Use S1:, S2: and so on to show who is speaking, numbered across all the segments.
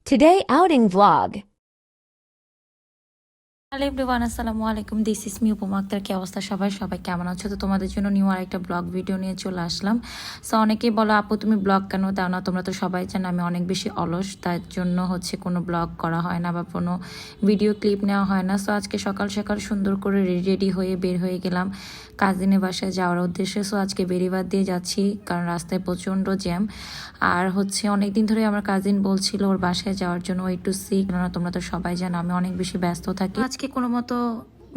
S1: Today outing vlog.
S2: Hello everyone, আসসালামু আলাইকুম। This is me উপমা আক্তার। কি অবস্থা সবাই কেমন আছো? তো তোমাদের জন্য নিউ আর একটা ব্লগ ভিডিও নিয়ে চলে আসলাম। সো অনেকেই বলো আপু তুমি ব্লগ কেন দাও না? তোমরা তো সবাই জানো আমি অনেক বেশি অলস, তার জন্য কোনো ব্লগ করা হয় না বা কোনো ভিডিও ক্লিপ নেওয়া হয় না। সো আজকে সকাল সকাল সুন্দর করে রেডি হয়ে বের হয়ে গেলাম কাজিনের বাসায় যাওয়ার উদ্দেশ্যে। সো আজকে বেরিবাদ দিয়ে যাচ্ছি কারণ রাস্তায় প্রচণ্ড জ্যাম। আর অনেক দিন ধরে আমার কাজিন বলছিল ওর বাসায় যাওয়ার জন্য, ওই একটু সিক না, তোমরা তো সবাই জানো আমি অনেক বেশি ব্যস্ত থাকি। আজকে কোনো মতো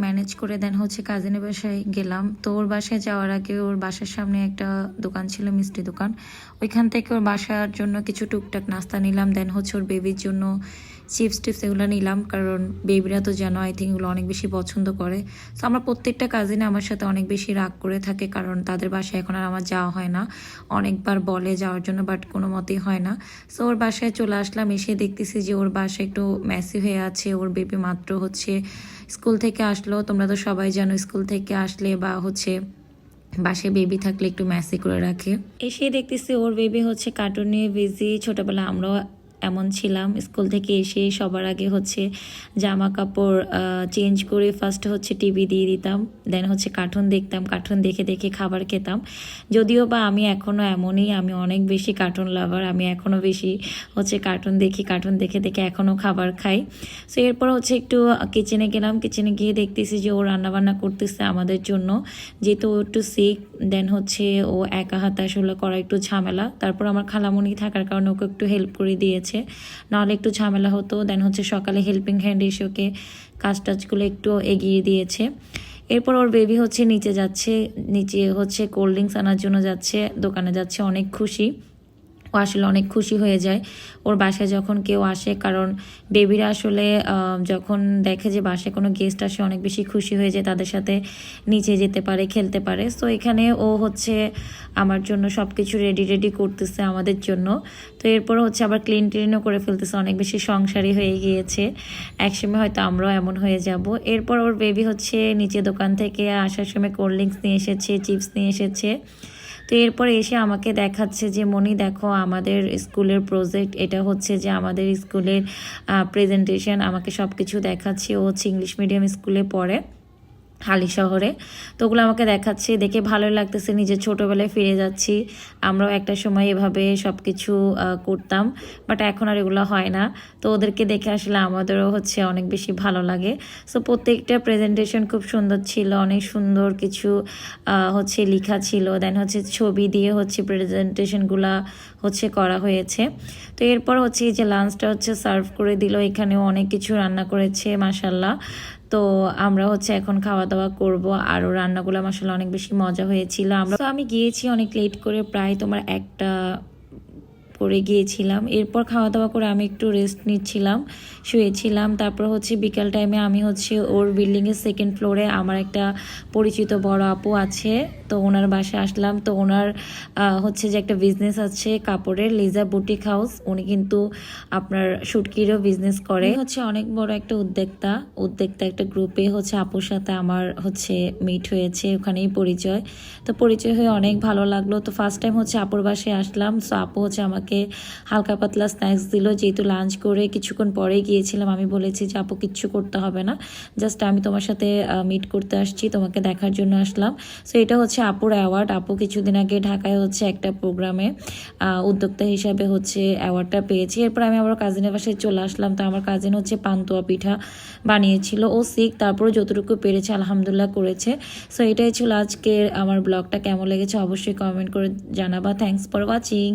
S2: ম্যানেজ করে দেন কাজিনের বাসায় গেলাম। তো ওর বাসায় যাওয়ার আগে ওর বাসার সামনে একটা দোকান ছিল, মিষ্টি দোকান, ওইখান থেকে ওর বাসার জন্য কিছু টুকটাক নাস্তা নিলাম। দেন ওর বেবির জন্য চিপস টিপস এগুলো নিলাম, কারণ বেবিরা তো জানো আই থিঙ্ক এগুলো অনেক বেশি পছন্দ করে। তো আমরা প্রত্যেকটা কাজিনে আমার সাথে অনেক বেশি রাগ করে থাকে, কারণ তাদের বাসায় এখন আর আমার যাওয়া হয় না। অনেকবার বলে যাওয়ার জন্য, বাট কোনো মতেই হয় না। সো ওর বাসায় চলে আসলাম, এসে দেখতেছি যে ওর বাসায় একটু মেসি হয়ে আছে। ওর বেবি মাত্র স্কুল থেকে আসলো। তোমরা তো সবাই জানো স্কুল থেকে আসলে বা বাসায় বেবি থাকলে একটু মেসি করে রাখে। এসে দেখতেছি ওর বেবি কার্টুন নিয়ে বিজি। ছোটবেলা আমরাও এমন ছিলাম, স্কুল থেকে এসে সবার আগে জামা কাপড় চেঞ্জ করে ফার্স্ট টিভি দিয়ে দিতাম, দেন কার্টুন দেখতাম, কার্টুন দেখে দেখে খাবার খেতাম। যদিও বা আমি এখনও এমনই, আমি অনেক বেশি কার্টুন লাভার, আমি এখনও বেশি কার্টুন দেখি, কার্টুন দেখে দেখে এখনও খাবার খাই। সো এরপর একটু কিচেনে গেলাম, কিচেনে গিয়ে দেখতেছি যে ও রান্নাবান্না করতেছে আমাদের জন্য, যেহেতু ও একটু সিক। দেন ও একা হাতে আসলে করা একটু ঝামেলা। তারপর আমার খালামণি থাকার কারণে ওকে একটু হেল্প করে দিয়েছে, নাহলে একটু ঝামেলা হতো। দেন সকালে হেল্পিং হ্যান্ড এসে ওকে কাজ টাজগুলো একটু এগিয়ে দিয়েছে। এরপর ওর বেবি নিচে যাচ্ছে, নিচে কোল্ড ড্রিঙ্কস আনার জন্য যাচ্ছে, দোকানে যাচ্ছে, অনেক খুশি। ও আসলে অনেক খুশি হয়ে যায় ওর বাসায় যখন কেউ আসে, কারণ বেবিরা যখন দেখে যে বাসায় কোনো গেস্ট আসে অনেক বেশি খুশি হয়ে যায়, তাদের সাথে নিচে যেতে পারে, খেলতে পারে। সো এখানে ও আমার জন্য সব কিছু রেডি করতেছে আমাদের জন্য। তো এরপর আবার ক্লিনও করে ফেলতেছে, অনেক বেশি সংসারী হয়ে গিয়েছে। একসময় হয়তো আমরাও এমন হয়ে যাব। এরপর ওর বেবি নিচে দোকান থেকে আসার সময় কোল্ড ড্রিঙ্কস নিয়ে এসেছে, চিপস নিয়ে এসেছে। তো এরপর এসে আমাকে দেখাচ্ছে যে মনি দেখো আমাদের স্কুলের প্রজেক্ট, এটা যে আমাদের স্কুলের প্রেজেন্টেশন। আমাকে সব কিছু দেখাচ্ছে। ও ইংলিশ মিডিয়াম স্কুলে পড়ে হালি শহরে। তো ওগুলো আমাকে দেখাচ্ছে, দেখে ভালোই লাগতেছে, নিজের ছোটোবেলায় ফিরে যাচ্ছি। আমরাও একটা সময় এভাবে সব কিছু করতাম, বাট এখন আর এগুলো হয় না। তো ওদেরকে দেখে আসলে আমাদেরও অনেক বেশি ভালো লাগে। সো প্রত্যেকটা প্রেজেন্টেশন খুব সুন্দর ছিল, অনেক সুন্দর কিছু লেখা ছিল। দেন ছবি দিয়ে প্রেজেন্টেশনগুলা করা হয়েছে। তো এরপর এই যে লাঞ্চটা সার্ভ করে দিল, এখানেও অনেক কিছু রান্না করেছে মাশাল্লাহ। তো আমরা এখন খাওয়া দাওয়া করব। আর রান্নাগুলো মাশাআল্লাহ অনেক বেশি মজা হয়েছিল। আমি গিয়েছি অনেক লেট করে, প্রায় একটা করে গিয়েছিলাম। এরপর খাওয়া দাওয়া করে আমি একটু রেস্ট নিচ্ছিলাম, শুয়েছিলাম। তারপর বিকাল টাইমে আমি ওর বিল্ডিংয়ের সেকেন্ড ফ্লোরে আমার একটা পরিচিত বড় আপু আছে, তো ওনার বাসায় আসলাম। তো ওনার যে একটা বিজনেস আছে কাপড়ের, লিজা বুটিক হাউস। উনি কিন্তু আপনার শুটকিরও বিজনেস করে, অনেক বড় একটা উদ্যোক্তা একটা গ্রুপে আপুর সাথে আমার মিট হয়েছে, ওখানেই পরিচয়। তো পরিচয় হয়ে অনেক ভালো লাগলো। তো ফার্স্ট টাইম আপুর বাসায় আসলাম। সো আপু আমাকে হালকা পাতলা স্ন্যাক্স দিল, যেহেতু লাঞ্চ করে কিছুক্ষণ পরেই গিয়েছিলাম। আমি বলেছি যে আপু কিচ্ছু করতে হবে না, জাস্ট আমি তোমার সাথে মিট করতে আসছি, তোমাকে দেখার জন্য আসলাম। সো এটা আপুর অ্যাওয়ার্ড। আপু কিছুদিন আগে ঢাকায় একটা প্রোগ্রামে উদ্যোক্তা হিসাবে অ্যাওয়ার্ডটা পেয়েছি। এরপর আমি আবার কাজিনের বাসায় চলে আসলাম। তো আমার কাজিন পান্তুয়া পিঠা বানিয়েছিল, ও শিখ, তারপরে যতটুকু পেরেছে আলহামদুলিল্লাহ করেছে। সো এটাই ছিল আজকের আমার ব্লগটা। কেমন লেগেছে অবশ্যই কমেন্ট করে জানাবা। Thanks for watching.